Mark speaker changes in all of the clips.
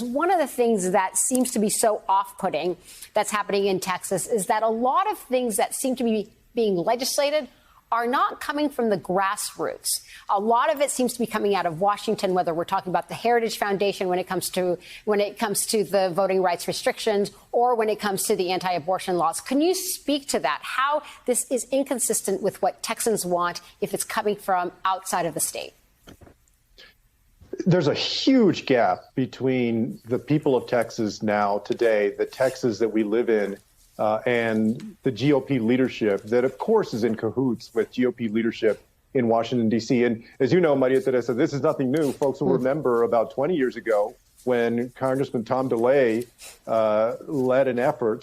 Speaker 1: One of the things that seems to be so off-putting that's happening in Texas is that a lot of things that seem to be being legislated are not coming from the grassroots. A lot of it seems to be coming out of Washington, whether we're talking about the Heritage Foundation when it comes to the voting rights restrictions or when it comes to the anti-abortion laws. Can you speak to that, how this is inconsistent with what Texans want if it's coming from outside of the state?
Speaker 2: There's a huge gap between the people of Texas now, today, the Texas that we live in, and the GOP leadership that, of course, is in cahoots with GOP leadership in Washington, D.C. And as you know, Maria Teresa, this is nothing new. Folks will remember about 20 years ago when Congressman Tom DeLay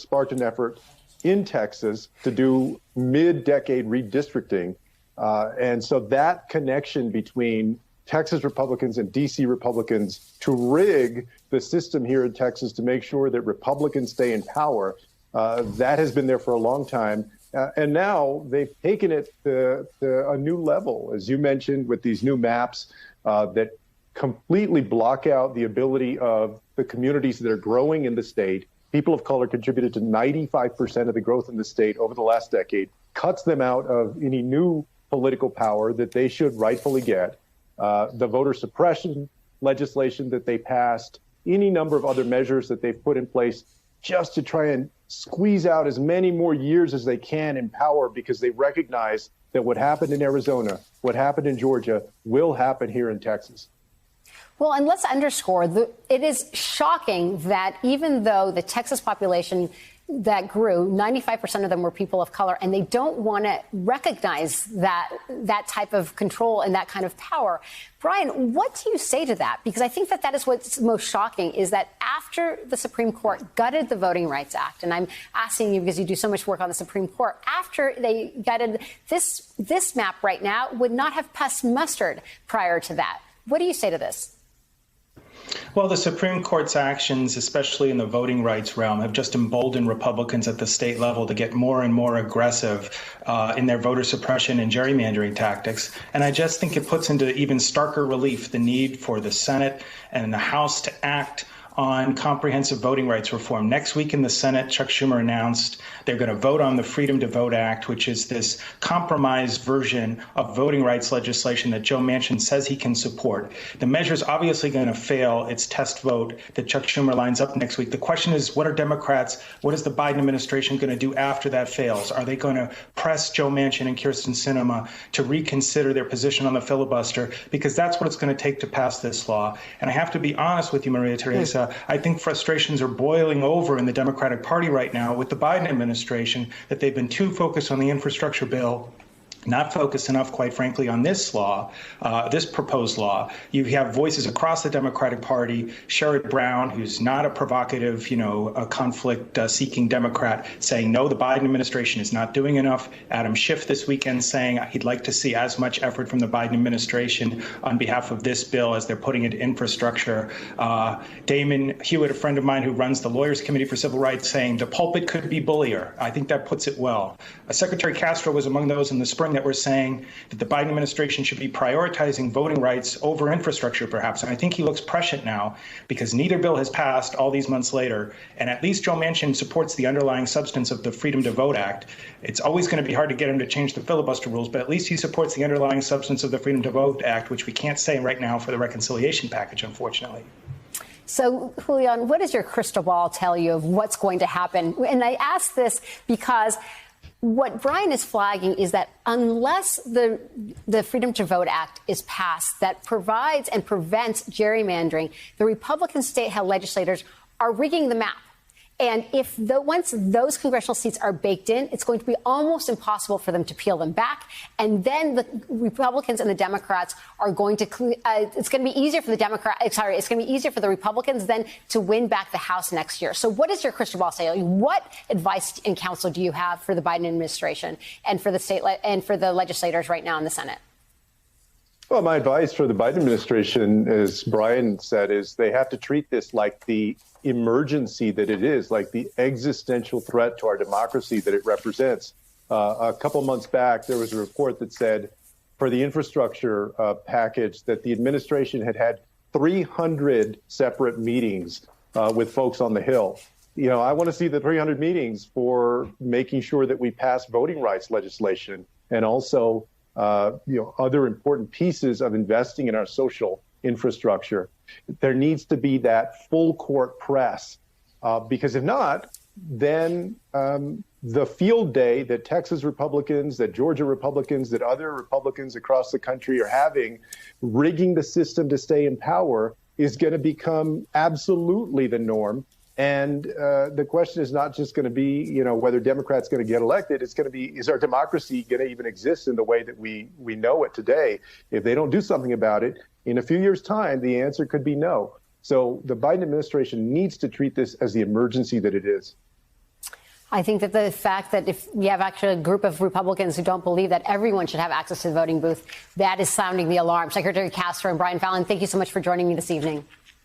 Speaker 2: sparked an effort in Texas to do mid-decade redistricting. And so that connection between Texas Republicans and D.C. Republicans to rig the system here in Texas to make sure that Republicans stay in power, that has been there for a long time. And now they've taken it to a new level, as you mentioned, with these new maps that completely block out the ability of the communities that are growing in the state. People of color contributed to 95% of the growth in the state over the last decade, cuts them out of any new political power that they should rightfully get. The voter suppression legislation that they passed, any number of other measures that they've put in place just to try and squeeze out as many more years as they can in power, because they recognize that what happened in Arizona, what happened in Georgia, will happen here in Texas.
Speaker 1: Well, and let's underscore, it is shocking that even though the Texas population that grew, 95% of them were people of color, and they don't want to recognize that type of control and that kind of power. Brian, what do you say to that? Because I think that is what's most shocking, is that after the Supreme Court gutted the Voting Rights Act, and I'm asking you because you do so much work on the Supreme Court, after they gutted this map right now would not have passed mustard prior to that. What do you say to this?
Speaker 3: Well, the Supreme Court's actions, especially in the voting rights realm, have just emboldened Republicans at the state level to get more and more aggressive in their voter suppression and gerrymandering tactics. And I just think it puts into even starker relief the need for the Senate and the House to act on comprehensive voting rights reform. Next week in the Senate, Chuck Schumer announced they're going to vote on the Freedom to Vote Act, which is this compromised version of voting rights legislation that Joe Manchin says he can support. The measure is obviously going to fail its test vote that Chuck Schumer lines up next week. The question is, what is the Biden administration going to do after that fails? Are they going to press Joe Manchin and Kyrsten Sinema to reconsider their position on the filibuster? Because that's what it's going to take to pass this law. And I have to be honest with you, Maria Teresa, I think frustrations are boiling over in the Democratic Party right now with the Biden administration, that they've been too focused on the infrastructure bill, not focused enough, quite frankly, on this law, this proposed law. You have voices across the Democratic Party, Sherrod Brown, who's not a provocative, a conflict-seeking Democrat, saying, no, the Biden administration is not doing enough. Adam Schiff this weekend saying he'd like to see as much effort from the Biden administration on behalf of this bill as they're putting into infrastructure. Damon Hewitt, a friend of mine who runs the Lawyers Committee for Civil Rights, saying the pulpit could be bullier. I think that puts it well. Secretary Castro was among those in the spring that were saying that the Biden administration should be prioritizing voting rights over infrastructure, perhaps. And I think he looks prescient now because neither bill has passed all these months later. And at least Joe Manchin supports the underlying substance of the Freedom to Vote Act. It's always going to be hard to get him to change the filibuster rules, but at least he supports the underlying substance of the Freedom to Vote Act, which we can't say right now for the reconciliation package, unfortunately.
Speaker 1: So, Julian, what does your crystal ball tell you of what's going to happen? And I ask this because what Brian is flagging is that unless the Freedom to Vote Act is passed that provides and prevents gerrymandering, the Republican state legislators are rigging the map. And once those congressional seats are baked in, it's going to be almost impossible for them to peel them back. And then the Republicans and the Democrats are going to, it's going to be easier for it's going to be easier for the Republicans then to win back the House next year. So what does your crystal ball say? What advice and counsel do you have for the Biden administration and for the state and for the legislators right now in the Senate?
Speaker 2: Well, my advice for the Biden administration, as Brian said, is they have to treat this like the emergency that it is, like the existential threat to our democracy that it represents. A couple months back, there was a report that said for the infrastructure package that the administration had 300 separate meetings with folks on the Hill. I want to see the 300 meetings for making sure that we pass voting rights legislation and also, other important pieces of investing in our social infrastructure. There needs to be that full court press, because if not, then the field day that Texas Republicans, that Georgia Republicans, that other Republicans across the country are having, rigging the system to stay in power, is going to become absolutely the norm. And the question is not just going to be, whether Democrats going to get elected. It's going to be, is our democracy going to even exist in the way that we know it today? If they don't do something about it, in a few years' time, the answer could be no. So the Biden administration needs to treat this as the emergency that it is.
Speaker 1: I think that the fact that if you have actually a group of Republicans who don't believe that everyone should have access to the voting booth, that is sounding the alarm. Secretary Castro and Brian Fallon, thank you so much for joining me this evening.